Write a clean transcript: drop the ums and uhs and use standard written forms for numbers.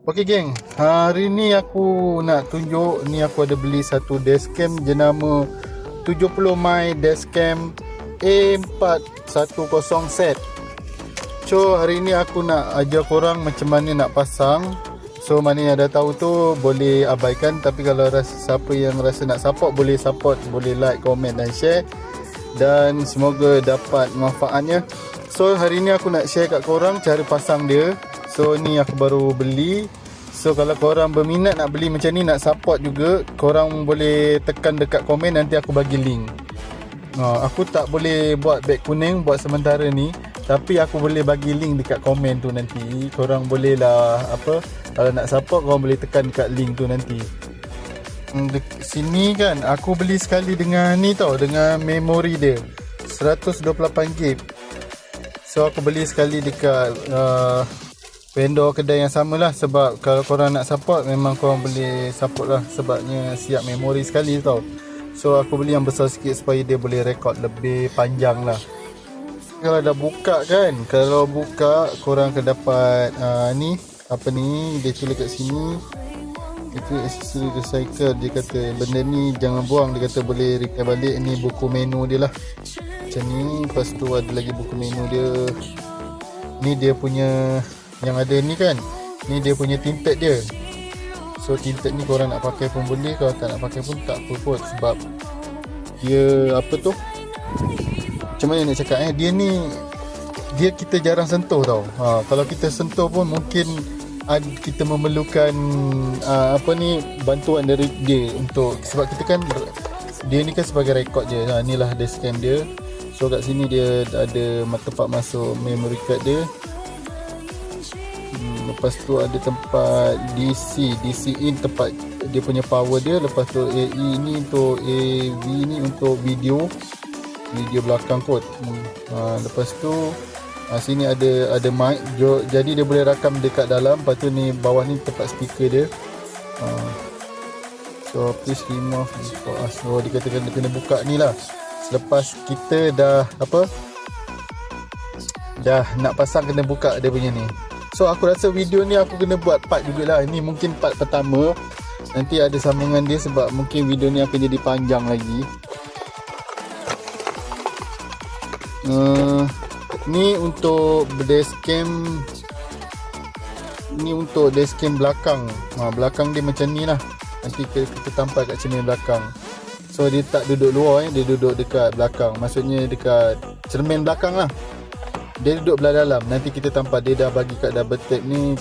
Okey geng, hari ni aku nak tunjuk ni aku ada beli satu dashcam jenama 70 my dashcam A410 set. So hari ni aku nak ajar korang macam mana nak pasang. So mana yang dah tahu tu boleh abaikan, tapi kalau siapa yang rasa nak support boleh support, boleh like, komen dan share, dan semoga dapat manfaatnya. So hari ni aku nak share kat korang cara pasang dia. So ni aku baru beli. So kalau korang berminat nak beli macam ni, nak support juga, korang boleh tekan dekat komen, nanti aku bagi link. Aku tak boleh buat beg kuning buat sementara ni, tapi aku boleh bagi link dekat komen tu nanti. Korang boleh lah kalau nak support korang boleh tekan dekat link tu nanti. Sini kan aku beli sekali dengan ni tau, dengan memori dia 128GB. So aku beli sekali dekat vendor kedai yang sama lah. Sebab kalau korang nak support, memang korang boleh support lah, sebabnya siap memori sekali tau. So aku beli yang besar sikit supaya dia boleh rekod lebih panjang lah. Kalau dah buka kan, kalau buka korang akan dapat ni, dia tulis kat sini, itu accessory recycle. Dia kata benda ni jangan buang, dia kata boleh repair balik. Ni buku menu dia lah macam ni. Lepas tu ada lagi buku menu dia. Ni dia punya yang ada ni kan, ni dia punya tinted dia. So tinted ni korang nak pakai pun boleh, kalau tak nak pakai pun tak apa pun, sebab dia macam mana nak cakap dia kita jarang sentuh tau. Kalau kita sentuh pun mungkin kita memerlukan bantuan dari dia untuk, sebab kita kan dia ni kan sebagai rekod je. Inilah dashcam dia. So kat sini dia ada tempat masuk memory card dia. Lepas tu ada tempat DC in, tempat dia punya power dia. Lepas tu AE ni untuk AV ni untuk video belakang kot. Lepas tu sini ada mic, jadi dia boleh rakam dekat dalam. Lepas tu ni bawah ni tempat speaker dia. So please remove for us. So dia katakan dia kena buka ni lah selepas kita dah nak pasang, kena buka dia punya ni. So aku rasa video ni aku kena buat part jugalah. Ini mungkin part pertama, nanti ada sambungan dia, sebab mungkin video ni akan jadi panjang lagi. Ni untuk dashcam, ni untuk dashcam belakang. Belakang dia macam ni lah. Nanti kita tampal kat cermin belakang. So dia tak duduk luar, dia duduk dekat belakang. Maksudnya dekat cermin belakang lah. Dia duduk belah dalam. Nanti kita tampal, dia dah bagi kat double tap ni